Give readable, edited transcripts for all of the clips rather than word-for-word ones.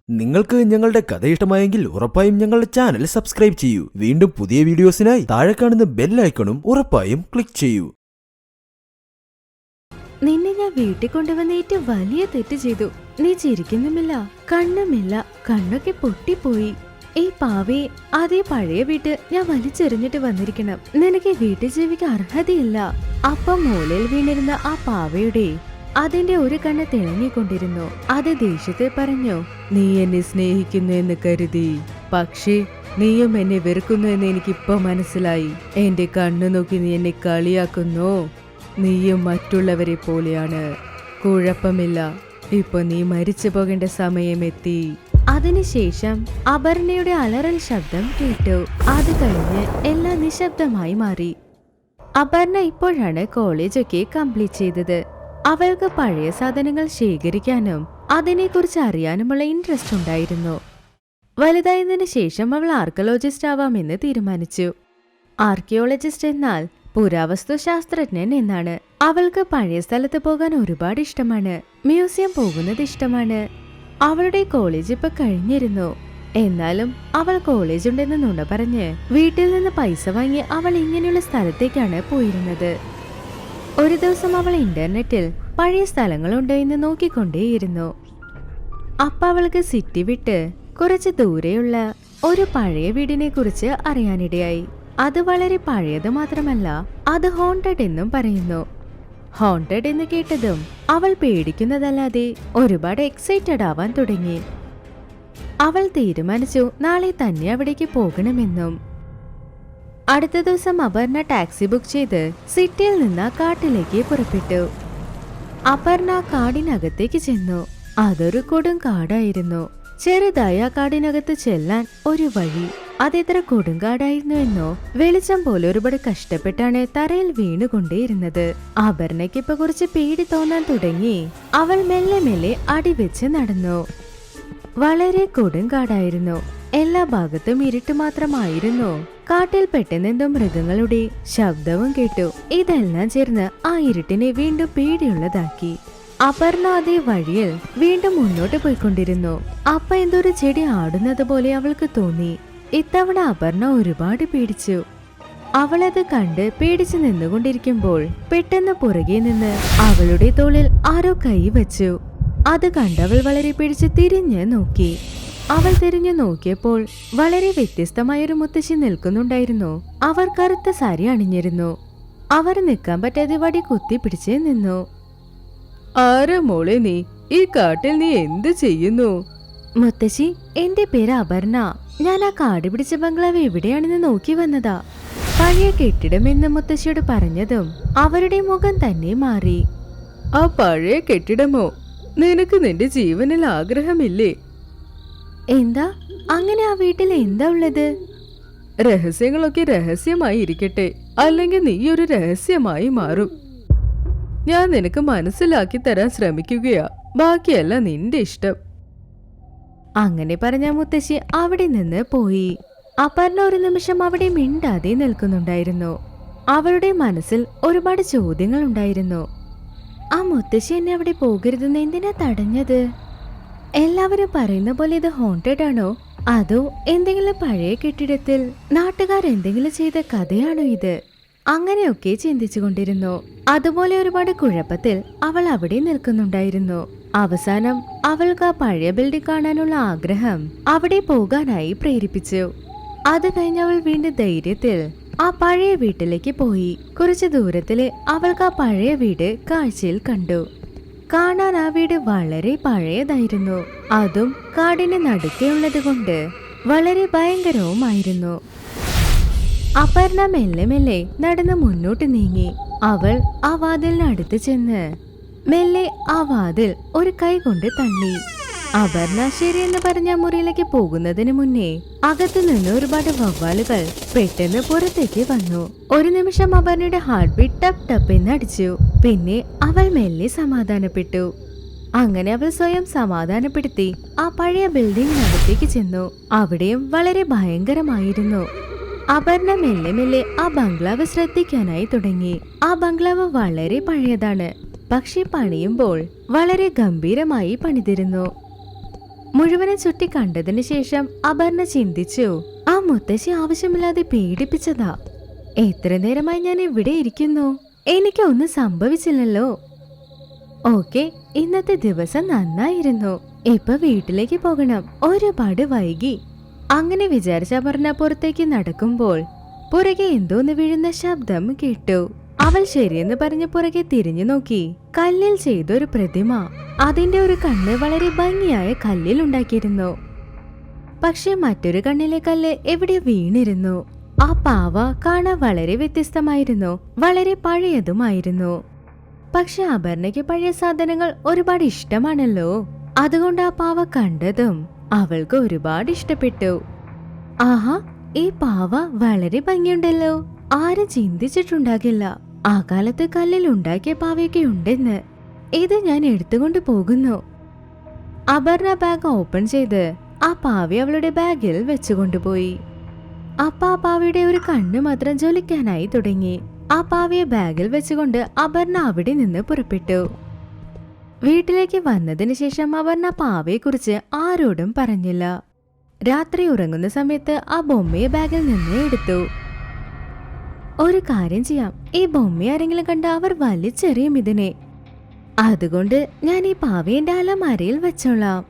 നിങ്ങൾക്ക് ഞങ്ങളുടെ കഥ ഇഷ്ടമായെങ്കിൽ ഉറപ്പായും ഞങ്ങളുടെ ചാനൽ സബ്സ്ക്രൈബ് ചെയ്യൂ. വീണ്ടും പുതിയ വീഡിയോസിനായി താഴെ കാണുന്ന ബെൽ ഐക്കണും ഉറപ്പായും ക്ലിക്ക് ചെയ്യൂ. നിന്നെ ഞാൻ വീട്ടിൽ കൊണ്ടുവന്ന് ഏറ്റവും വലിയ തെറ്റ് ചെയ്തു. നീ ചിരിക്കുന്നുമില്ല, കണ്ണുമില്ല, കണ്ണൊക്കെ പൊട്ടിപ്പോയി. ഈ പാവയെ അതേ പഴയ വീട്ട് ഞാൻ വലിച്ചെറിഞ്ഞിട്ട് വന്നിരിക്കണം. നിനക്ക് വീട്ടിൽ ജീവിക്കാൻ അർഹതയില്ല. അപ്പം മൂലയിൽ വീണിരുന്ന ആ പാവയുടെ അതിന്റെ ഒരു കണ്ണ് തിളങ്ങിക്കൊണ്ടിരുന്നു. അത് ദേഷ്യത്തെ പറഞ്ഞു, നീ എന്നെ സ്നേഹിക്കുന്നു എന്ന് കരുതി, പക്ഷേ നീയും എന്നെ വെറുക്കുന്നു എന്ന് എനിക്കിപ്പോ മനസ്സിലായി. എന്റെ കണ്ണു നോക്കി നീ എന്നെ കളിയാക്കുന്നു. നീയും മറ്റുള്ളവരെ പോലെയാണ്. കുഴപ്പമില്ല, ഇപ്പൊ നീ മരിച്ചു പോകേണ്ട സമയമെത്തി. അതിനുശേഷം അപർണയുടെ അലറൽ ശബ്ദം കേട്ടു. അത് കഴിഞ്ഞ് എല്ലാം നിശബ്ദമായി മാറി. അപർണ ഇപ്പോഴാണ് കോളേജൊക്കെ കംപ്ലീറ്റ് ചെയ്തത്. അവൾക്ക് പഴയ സാധനങ്ങൾ ശേഖരിക്കാനും അതിനെക്കുറിച്ച് അറിയാനുമുള്ള ഇൻട്രസ്റ്റ് ഉണ്ടായിരുന്നു. വലുതായതിനു ശേഷം അവൾ ആർക്കിയോളജിസ്റ്റ് ആവാമെന്ന് തീരുമാനിച്ചു. ആർക്കിയോളജിസ്റ്റ് എന്നാൽ പുരാവസ്തു ശാസ്ത്രജ്ഞൻ എന്നാണ്. അവൾക്ക് പഴയ സ്ഥലത്ത് പോകാൻ ഒരുപാട് ഇഷ്ടമാണ്. മ്യൂസിയം പോകുന്നത് ഇഷ്ടമാണ്. അവളുടെ കോളേജ് ഇപ്പൊ കഴിഞ്ഞിരുന്നു. എന്നാലും അവൾ കോളേജ് ഉണ്ടെന്ന് നുണ പറഞ്ഞ് വീട്ടിൽ നിന്ന് പൈസ വാങ്ങി അവൾ ഇങ്ങനെയുള്ള സ്ഥലത്തേക്കാണ് പോയിരുന്നത്. ഒരു ദിവസം അവൾ ഇന്റർനെറ്റിൽ പഴയ സ്ഥലങ്ങളുണ്ടോ എന്ന് നോക്കിക്കൊണ്ടേയിരുന്നു. അപ്പ അവൾക്ക് സിറ്റി വിട്ട് കുറച്ച് ദൂരെയുള്ള ഒരു പഴയ വീടിനെ കുറിച്ച് അറിയാനിടയായി. അത് വളരെ പഴയത് മാത്രമല്ല, അത് ഹോണ്ടഡ് എന്നും പറയുന്നു. ഹോണ്ടഡ് എന്ന് കേട്ടതും അവൾ പേടിക്കുന്നതല്ലാതെ ഒരുപാട് എക്സൈറ്റഡ് ആവാൻ തുടങ്ങി. അവൾ തീരുമാനിച്ചു നാളെ തന്നെ അവിടേക്ക് പോകണമെന്നും. അടുത്ത ദിവസം അപർണ ടാക്സി ബുക്ക് ചെയ്ത് സിറ്റിയിൽ നിന്ന് കാട്ടിലേക്ക് പുറപ്പെട്ടു. അപർണ കാടിനകത്തേക്ക് ചെന്നു. അതൊരു കൊടും കാടായിരുന്നു. ചെറുതായ കാടിനകത്ത് ചെല്ലാൻ ഒരു വഴി. അതെത്ര കൊടുങ്കാടായിരുന്നു എന്നോ. വെളിച്ചം പോലെ ഒരുപാട് കഷ്ടപ്പെട്ടാണ് തറയിൽ വീണുകൊണ്ടേയിരുന്നത്. അപർണയ്ക്ക് ഇപ്പൊ കുറച്ച് പേടി തോന്നാൻ തുടങ്ങി. അവൾ മെല്ലെ മെല്ലെ അടിവെച്ച് നടന്നു. വളരെ കൊടുങ്കാടായിരുന്നു. എല്ലാ ഭാഗത്തും ഇരുട്ട് മാത്രമായിരുന്നു. കാട്ടിൽ പെട്ടെന്നെന്തോ മൃഗങ്ങളുടെ ശബ്ദവും കേട്ടു. ഇതെല്ലാം ചേർന്ന് ആ ഇരുട്ടിനെ വീണ്ടും പേടിയുള്ളതാക്കി. അപർണ അതേ വഴിയിൽ വീണ്ടും മുന്നോട്ട് പോയിക്കൊണ്ടിരുന്നു. അപ്പ എന്തൊരു ചെടി ആടുന്നത് പോലെ അവൾക്ക് തോന്നി. ഇത്തവണ അപർണ ഒരുപാട് പേടിച്ചു. അവളത് കണ്ട് പേടിച്ചു നിന്നുകൊണ്ടിരിക്കുമ്പോൾ പെട്ടെന്ന് പുറകെ നിന്ന് അവളുടെ തോളിൽ ആരോ കൈ വച്ചു. അത് കണ്ടവൾ വളരെ പേടിച്ച് തിരിഞ്ഞ് നോക്കി. അവൾ തിരിഞ്ഞു നോക്കിയപ്പോൾ വളരെ വ്യത്യസ്തമായൊരു മുത്തശ്ശി നിൽക്കുന്നുണ്ടായിരുന്നു. അവർ കറുത്ത സാരി അണിഞ്ഞിരുന്നു. അവർ നിൽക്കാൻ പറ്റാതെ വടി കുത്തിപ്പിടിച്ച് നിന്നു. ആരാ മോളെ നീ? ഈ കാട്ടിൽ നീ എന്ത് ചെയ്യുന്നു? മുത്തശ്ശി, എന്റെ പേര് അപർണ. ഞാൻ ആ കാട് പിടിച്ച ബംഗ്ലാവ് എവിടെയാണെന്ന് നോക്കി വന്നതാ. പഴയ കെട്ടിടം എന്ന് മുത്തശ്ശിയോട് പറഞ്ഞതും അവരുടെ മുഖം തന്നെ മാറി. ആ പഴയ കെട്ടിടമോ? നിനക്ക് നിന്റെ ജീവനിൽ ആഗ്രഹമില്ലേ? എന്താ അങ്ങനെ? ആ വീട്ടിൽ എന്താ ഉള്ളത്? രഹസ്യങ്ങളൊക്കെ രഹസ്യമായി ഇരിക്കട്ടെ, അല്ലെങ്കിൽ നീ ഒരു രഹസ്യമായി മാറും. ഞാൻ നിനക്ക് മനസ്സിലാക്കി തരാൻ ശ്രമിക്കുകയാ. ബാക്കിയല്ല നിന്റെ ഇഷ്ടം. അങ്ങനെ പറഞ്ഞ മുത്തശ്ശി അവിടെ നിന്ന് പോയി. അപർണ ഒരു നിമിഷം അവിടെ മിണ്ടാതെ നിൽക്കുന്നുണ്ടായിരുന്നു. അവളുടെ മനസ്സിൽ ഒരുപാട് ചോദ്യങ്ങൾ ഉണ്ടായിരുന്നു. ആ മുത്തശ്ശി എന്നെ അവിടെ പോകരുതെന്ന് എന്തിനാ തടഞ്ഞത്? എല്ലാവരും പറയുന്ന പോലെ ഇത് ഹോണ്ടഡ് ആണോ, അതോ എന്തെങ്കിലും പഴയ കെട്ടിടത്തിൽ നാട്ടുകാർ എന്തെങ്കിലും ചെയ്ത കഥയാണോ ഇത്? അങ്ങനെയൊക്കെ ചിന്തിച്ചു കൊണ്ടിരുന്നു. അതുപോലെ ഒരുപാട് കുഴപ്പത്തിൽ അവൾ അവിടെ നിൽക്കുന്നുണ്ടായിരുന്നു. അവസാനം അവൾക്ക് ആ പഴയ ബിൽഡിംഗ് കാണാനുള്ള ആഗ്രഹം അവിടെ പോകാനായി പ്രേരിപ്പിച്ചു. അത് കഴിഞ്ഞ് അവൾ വീണ്ടും ധൈര്യത്തിൽ ആ പഴയ വീട്ടിലേക്ക് പോയി. കുറച്ചു ദൂരത്തില് അവൾക്ക് ആ പഴയ വീട് കാഴ്ചയിൽ കണ്ടു. കാണാൻ ആ വീട് വളരെ പഴയതായിരുന്നു. അതും കാടിന് നടുക്കെയുള്ളത് കൊണ്ട് വളരെ ഭയങ്കരവുമായിരുന്നു. അപർണ മെല്ലെ മെല്ലെ നടന്ന് മുന്നോട്ട് നീങ്ങി. അവൾ ആ വാതിലിന് അടുത്ത് ചെന്ന് മെല്ലെ ആ വാതിൽ ഒരു കൈ കൊണ്ട് തള്ളി. അപർണ ശരിയെന്ന് പറഞ്ഞ മുറിയിലേക്ക് പോകുന്നതിന് മുന്നേ അകത്തു നിന്ന് ഒരുപാട് വവ്വാലുകൾ പെട്ടെന്ന് പുറത്തേക്ക് വന്നു. ഒരു നിമിഷം അപർണയുടെ ഹാർട്ട് ബീറ്റ് ടപ്പ് ടപ്പ് എന്ന് അടിച്ചു. പിന്നെ അവൾ മെല്ലെ സമാധാനപ്പെട്ടു. അങ്ങനെ അവൾ സ്വയം സമാധാനപ്പെടുത്തി ആ പഴയ ബിൽഡിങ്ങിനകത്തേക്ക് ചെന്നു. അവിടെയും വളരെ ഭയങ്കരമായിരുന്നു. അപർണ മെല്ലെ മെല്ലെ ആ ബംഗ്ലാവ് ശ്രദ്ധിക്കാനായി തുടങ്ങി. ആ ബംഗ്ലാവ് വളരെ പഴയതാണ്, പക്ഷെ പണിയുമ്പോൾ വളരെ ഗംഭീരമായി പണിതിരുന്നു. മുഴുവനും ചുറ്റി കണ്ടതിന് ശേഷം അപർണ ചിന്തിച്ചു, ആ മുത്തശ്ശി ആവശ്യമില്ലാതെ പീഡിപ്പിച്ചതാ. എത്ര നേരമായി ഞാൻ ഇവിടെ ഇരിക്കുന്നു, എനിക്കൊന്നും സംഭവിച്ചില്ലല്ലോ. ഓക്കെ, ഇന്നത്തെ ദിവസം നന്നായിരുന്നു. ഇപ്പൊ വീട്ടിലേക്ക് പോകണം, ഒരുപാട് വൈകി. അങ്ങനെ വിചാരിച്ച അപർണ പുറത്തേക്ക് നടക്കുമ്പോൾ പുറകെ എന്തോന്ന് വീഴുന്ന ശബ്ദം കേട്ടു. അവൾ ശരിയെന്ന് പറഞ്ഞ് പുറകെ തിരിഞ്ഞു നോക്കി. കല്ലിൽ ചെയ്തൊരു പ്രതിമ. അതിന്റെ ഒരു കണ്ണ് വളരെ ഭംഗിയായ കല്ലിൽ ഉണ്ടാക്കിയിരുന്നു. പക്ഷെ മറ്റൊരു കണ്ണിലെ കല്ല് എവിടെ വീണിരുന്നു. ആ പാവ കാണാൻ വളരെ വ്യത്യസ്തമായിരുന്നു, വളരെ പഴയതുമായിരുന്നു. പക്ഷെ അപർണയ്ക്ക് പഴയ സാധനങ്ങൾ ഒരുപാട് ഇഷ്ടമാണല്ലോ. അതുകൊണ്ട് ആ പാവ കണ്ടതും അവൾക്ക് ഒരുപാട് ഇഷ്ടപ്പെട്ടു. ആഹാ, ഈ പാവ വളരെ ഭംഗിയുണ്ടല്ലോ. ആരും ചിന്തിച്ചിട്ടുണ്ടാകില്ല ആ കാലത്ത് കല്ലിൽ ഉണ്ടാക്കിയ പാവയൊക്കെ ഉണ്ടെന്ന്. ഇത് ഞാൻ എടുത്തുകൊണ്ട് പോകുന്നു. അപർണ ബാഗ് ഓപ്പൺ ചെയ്ത് ആ പാവയെ അവളുടെ ബാഗിൽ വെച്ചുകൊണ്ടുപോയി. അപ്പ ആ പാവയുടെ ഒരു കണ്ണ് മാത്രം ജ്വലിക്കാനായി തുടങ്ങി. ആ പാവയെ ബാഗിൽ വെച്ചുകൊണ്ട് അപർണ അവിടെ നിന്ന് പുറപ്പെട്ടു. വീട്ടിലേക്ക് വന്നതിന് ശേഷം അപർണ പാവയെക്കുറിച്ച് ആരോടും പറഞ്ഞില്ല. രാത്രി ഉറങ്ങുന്ന സമയത്ത് ആ ബൊമ്മയെ ബാഗിൽ നിന്ന് എടുത്തു. ഒരു കാര്യം ചെയ്യാം, ഈ ബൊമ്മയെ ആരെങ്കിലും കണ്ട അവർ വലിച്ചെറിയും ഇതിനെ. അതുകൊണ്ട് ഞാൻ ഈ പാവയെ എന്റെ അലമാരയിൽ വെച്ചോളാം.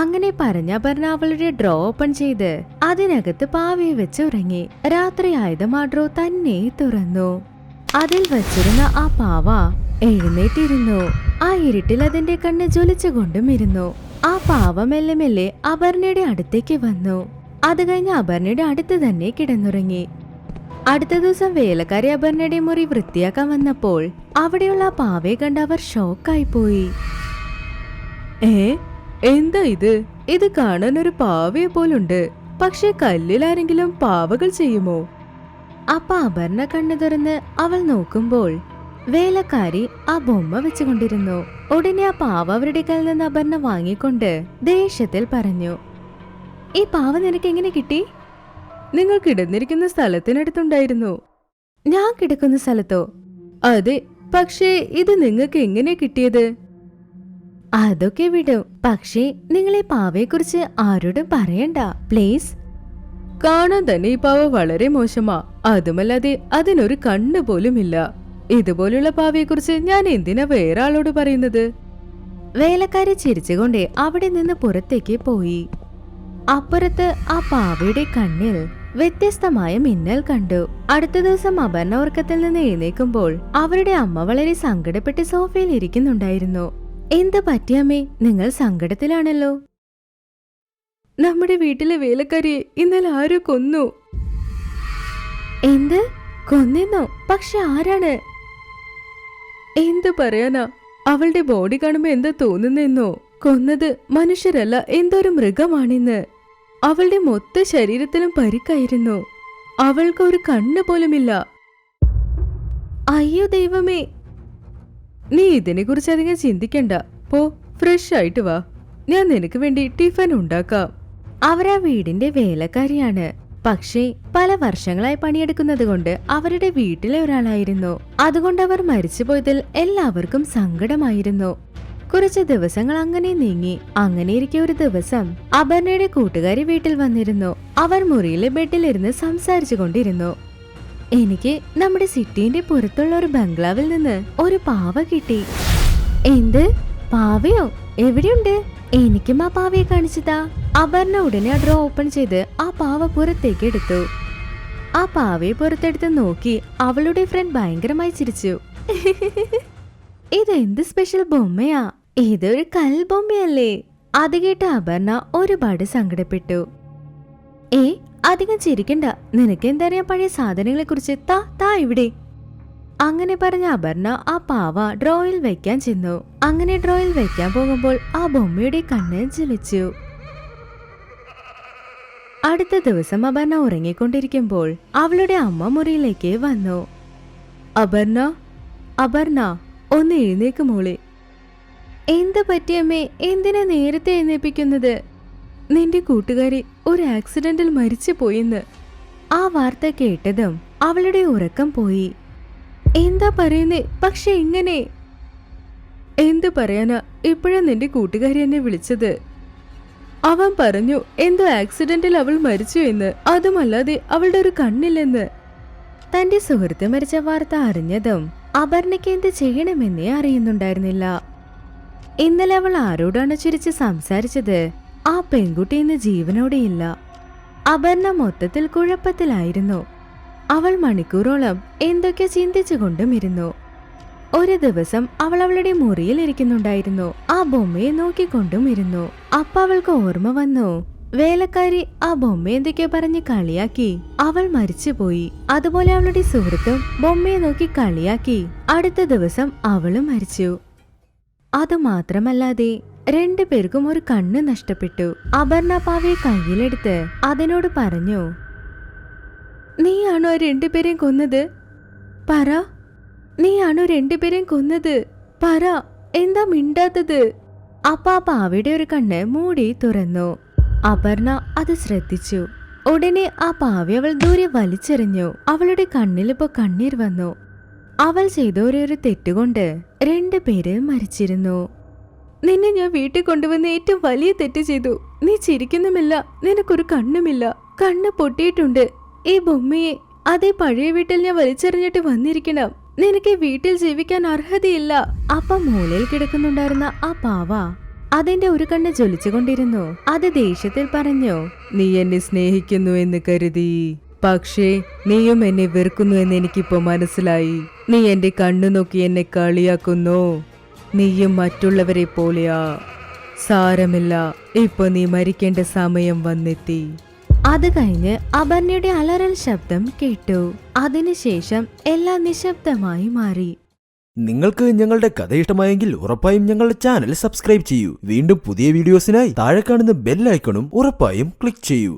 അങ്ങനെ പറഞ്ഞ അപർണ അവളുടെ ഡ്രോ ഓപ്പൺ ചെയ്ത് അതിനകത്ത് പാവയെ വെച്ച് ഉറങ്ങി. രാത്രി ആയതും ആ ഡ്രോ തന്നെ തുറന്നു. അതിൽ വച്ചിരുന്ന ആ പാവ എഴുന്നേറ്റിരുന്നു. ആ ഇരുട്ടിൽ അതിന്റെ കണ്ണ് ജ്വലിച്ചുകൊണ്ടും ഇരുന്നു. ആ പാവ മെല്ലെ മെല്ലെ അപർണയുടെ അടുത്തേക്ക് വന്നു. അത് കഴിഞ്ഞ് അപർണയുടെ അടുത്ത് തന്നെ കിടന്നുറങ്ങി. അടുത്ത ദിവസം വേലക്കാരി അപർണയുടെ മുറി വൃത്തിയാക്കാൻ വന്നപ്പോൾ അവിടെയുള്ള ആ പാവയെ കണ്ട് അവർ ഷോക്കായി പോയി. എന്താ ഇത്? ഇത് കാണാൻ ഒരു പാവയെ പോലുണ്ട്, പക്ഷെ കല്ലിൽ ആരെങ്കിലും പാവകൾ ചെയ്യുമോ? അപ്പ അപർണ കണ്ണു തുറന്ന് അവൾ നോക്കുമ്പോൾ വേലക്കാരി ആ ബൊമ്മ വെച്ചുകൊണ്ടിരുന്നു. ഉടനെ ആ പാവ അവരുടെ കയ്യിൽ നിന്ന് അപർണ വാങ്ങിക്കൊണ്ട് ദേഷ്യത്തിൽ പറഞ്ഞു, ഈ പാവ നിനക്ക് എങ്ങനെ കിട്ടി? നിങ്ങൾ കിടന്നിരിക്കുന്ന സ്ഥലത്തിനടുത്തുണ്ടായിരുന്നു. ഞാൻ കിടക്കുന്ന സ്ഥലത്തോ? അതെ, പക്ഷേ ഇത് നിങ്ങൾക്ക് എങ്ങനെ കിട്ടിയത്? അതൊക്കെ വിടും, പക്ഷേ നിങ്ങൾ ഈ പാവയെക്കുറിച്ച് ആരോടും പറയണ്ട പ്ലീസ്. കാണാൻ തന്നെ ഈ പാവ വളരെ മോശമാ. അതുമല്ലാതെ അതിനൊരു കണ്ണ് പോലുമില്ല. ഇതുപോലുള്ള പാവയെക്കുറിച്ച് ഞാൻ എന്തിനാ വേറെ ആളോട് പറയുന്നത്? വേലക്കാരി ചിരിച്ചുകൊണ്ടേ അവിടെ നിന്ന് പുറത്തേക്ക് പോയി. അപ്പുറത്ത് ആ പാവയുടെ കണ്ണിൽ വ്യത്യസ്തമായ മിന്നൽ കണ്ടു. അടുത്ത ദിവസം അപർണ ഉറക്കത്തിൽ നിന്ന് എഴുന്നേൽക്കുമ്പോൾ അവരുടെ അമ്മ വളരെ സങ്കടപ്പെട്ട് സോഫയിൽ ഇരിക്കുന്നുണ്ടായിരുന്നു. എന്ത് പറ്റിയമ്മേ, നിങ്ങൾ സങ്കടത്തിലാണല്ലോ. നമ്മുടെ വീട്ടിലെ വേലക്കാരിയെ ഇന്നലെ ആരോ കൊന്നു. എന്ത്? കൊന്നെന്നോ? പക്ഷെ ആരാണ്? എന്തു പറയാനാ, അവളുടെ ബോഡി കാണുമ്പോ എന്താ തോന്നുന്നെന്നോ, കൊന്നത് മനുഷ്യരല്ല, എന്തൊരു മൃഗമാണെന്ന്. അവളുടെ മൊത്ത ശരീരത്തിലും പരിക്കായിരുന്നു. അവൾക്ക് ഒരു കണ്ണ് പോലുമില്ല. അയ്യോ ദൈവമേ, നീ ഇതിനെ കുറിച്ച് അധികം ചിന്തിക്കണ്ട. പോ, ഫ്രഷ് ആയിട്ട് വാ, ഞാൻ നിനക്ക് വേണ്ടി ടിഫൻ ഉണ്ടാക്കാം. അവരാ വീടിന്റെ വേലക്കാരിയാണ്, പക്ഷേ പല വർഷങ്ങളായി പണിയെടുക്കുന്നത് കൊണ്ട് അവരുടെ വീട്ടിലെ ഒരാളായിരുന്നു. അതുകൊണ്ട് അവർ മരിച്ചുപോയതിൽ എല്ലാവർക്കും സങ്കടമായിരുന്നു. കുറച്ച് ദിവസങ്ങൾ അങ്ങനെ നീങ്ങി. അങ്ങനെയിരിക്കെ ഒരു ദിവസം അപർണയുടെ കൂട്ടുകാരി വീട്ടിൽ വന്നിരുന്നു. അവർ മുറിയിലെ ബെഡിലിരുന്ന് സംസാരിച്ചു കൊണ്ടിരുന്നു. എനിക്ക് നമ്മുടെ സിറ്റിന്റെ പുറത്തുള്ള ഒരു ബംഗ്ലാവിൽ നിന്ന് ഒരു പാവ കിട്ടി. എന്ത് പാവയോ? എവിടെയുണ്ട്? എനിക്കും ആ പാവയെ കാണിച്ചതാ. അപർണ ഉടനെ ഡ്രോ ഓപ്പൺ ചെയ്ത് ആ പാവ പുറത്തേക്ക് എടുത്തു. ആ പാവയെ പുറത്തെടുത്ത് നോക്കി അവളുടെ ഫ്രണ്ട് ഭയങ്കരമായി ചിരിച്ചു. ഇതെന്ത് സ്പെഷ്യൽ ബൊമ്മയാ? ഇതൊരു കൽബൊമ്മയല്ലേ? അത് കേട്ട അപർണ ഒരുപാട് സങ്കടപ്പെട്ടു. അധികം ചിരിക്കണ്ട, നിനക്ക് എന്തറിയാം പഴയ സാധനങ്ങളെ കുറിച്ച്? താ ഇവിടെ. അങ്ങനെ പറഞ്ഞ അപർണ ആ പാവ ഡ്രോയിൽ വെക്കാൻ ചെന്നു. അങ്ങനെ ഡ്രോയിൽ വെക്കാൻ പോകുമ്പോൾ ആ ബൊമ്മയുടെ കണ്ണ് ജ്വലിച്ചു. അടുത്ത ദിവസം അപർണ ഉറങ്ങിക്കൊണ്ടിരിക്കുമ്പോൾ അവളുടെ അമ്മ മുറിയിലേക്ക് വന്നു. അപർണ, അപർണ, ഒന്ന് എഴുന്നേക്ക് മോളെ. എന്ത് പറ്റിയമ്മേ? എന്തിനാ നേരത്തെ എഴുന്നേപ്പിക്കുന്നത്? നിന്റെ കൂട്ടുകാരി ഒരു ആക്സിഡന്റിൽ മരിച്ചു പോയിന്ന്. ആ വാർത്ത കേട്ടതും അവളുടെ ഉറക്കം പോയി. എന്താ പറയുന്നേ? പക്ഷെ എങ്ങനെ? എന്ത് പറയാനാ, ഇപ്പോഴാ നിന്റെ കൂട്ടുകാരി എന്നെ വിളിച്ചത്. അവൻ പറഞ്ഞു എന്തോ ആക്സിഡന്റിൽ അവൾ മരിച്ചു എന്ന്, അതുമല്ലാതെ അവളുടെ ഒരു കണ്ണില്ലെന്ന്. തന്റെ സുഹൃത്ത് മരിച്ച വാർത്ത അറിഞ്ഞതും അപർണയ്ക്ക് എന്ത് ചെയ്യണമെന്നേ അറിയുന്നുണ്ടായിരുന്നില്ല. ഇന്നലെ അവൾ ആരോടാണ് ചിരിച്ച് സംസാരിച്ചത്? ആ പെൺകുട്ടി ഇന്ന് ജീവനോടെയില്ല. അപർണ മൊത്തത്തിൽ കുഴപ്പത്തിലായിരുന്നു. അവൾ മണിക്കൂറോളം എന്തൊക്കെ ചിന്തിച്ചുകൊണ്ടും ഇരുന്നു. ഒരു ദിവസം അവൾ അവളുടെ മുറിയിൽ ഇരിക്കുന്നുണ്ടായിരുന്നു. ആ ബൊമ്മയെ നോക്കിക്കൊണ്ടും ഇരുന്നു. അപ്പ അവൾക്ക് ഓർമ്മ വന്നു, വേലക്കാരി ആ ബൊമ്മ എന്തൊക്കെയോ പറഞ്ഞ് കളിയാക്കി അവൾ മരിച്ചുപോയി. അതുപോലെ അവളുടെ സുഹൃത്തും ബൊമ്മയെ നോക്കി കളിയാക്കി. അടുത്ത ദിവസം അവളും മരിച്ചു. അതുമാത്രമല്ലാതെ 2 പേർക്കും ഒരു കണ്ണ് നഷ്ടപ്പെട്ടു. അപർണ പാവയെ കയ്യിലെടുത്ത് അതിനോട് പറഞ്ഞു, നീയാണോ 2 പേരെയും കൊന്നത്? പറ, നീയാണോ 2 പേരെയും കൊന്നത്? പറ, എന്താ മിണ്ടാത്തത്? അപ്പ ആ പാവയുടെ ഒരു കണ്ണ് മൂടി തുറന്നു. അപർണ അത് ശ്രദ്ധിച്ചു. ഉടനെ ആ പാവയെ അവൾ ദൂരെ വലിച്ചെറിഞ്ഞു. അവളുടെ കണ്ണിലിപ്പോ കണ്ണീർ വന്നു. അവൾ ചെയ്ത ഒരു തെറ്റുകൊണ്ട് 2 പേര് മരിച്ചിരുന്നു. നിന്നെ ഞാൻ വീട്ടിൽ കൊണ്ടുവന്ന് ഏറ്റവും വലിയ തെറ്റ് ചെയ്തു. നീ ചിരിക്കുന്നുമില്ല, നിനക്കൊരു കണ്ണുമില്ല, കണ്ണ് പൊട്ടിയിട്ടുണ്ട്. ഈ ബൊമ്മയെ അതേ പഴയ വീട്ടിൽ ഞാൻ വലിച്ചെറിഞ്ഞിട്ട് വന്നിരിക്കണം. നിനക്ക് വീട്ടിൽ ജീവിക്കാൻ അർഹതയില്ല. അപ്പ മൂലയിൽ കിടക്കുന്നുണ്ടായിരുന്ന ആ പാവ അതിന്റെ ഒരു കണ്ണ് ജ്വലിച്ചുകൊണ്ടിരുന്നു. അത് ദേഷ്യത്തിൽ പറഞ്ഞു, നീ എന്നെ സ്നേഹിക്കുന്നു എന്ന് കരുതി, പക്ഷേ നീയും എന്നെ വെറുക്കുന്നു എന്ന് എനിക്കിപ്പോ മനസ്സിലായി. നീ എന്റെ കണ്ണു നോക്കി എന്നെ കളിയാക്കുന്നു. നീയും മറ്റുള്ളവരെ പോലെയാ. സാരമില്ല, ഇപ്പൊ നീ മരിക്കേണ്ട സമയം വന്നെത്തി. അത് കഴിഞ്ഞ് അപർണയുടെ അലറൽ ശബ്ദം കേട്ടു. അതിനുശേഷം എല്ലാം നിശബ്ദമായി മാറി. നിങ്ങൾക്ക് ഞങ്ങളുടെ കഥ ഇഷ്ടമായെങ്കിൽ ഉറപ്പായും ഞങ്ങളുടെ ചാനൽ സബ്സ്ക്രൈബ് ചെയ്യൂ. വീണ്ടും പുതിയ വീഡിയോസിനായി താഴെ കാണുന്ന ബെൽ ഐക്കണും ഉറപ്പായും ക്ലിക്ക് ചെയ്യൂ.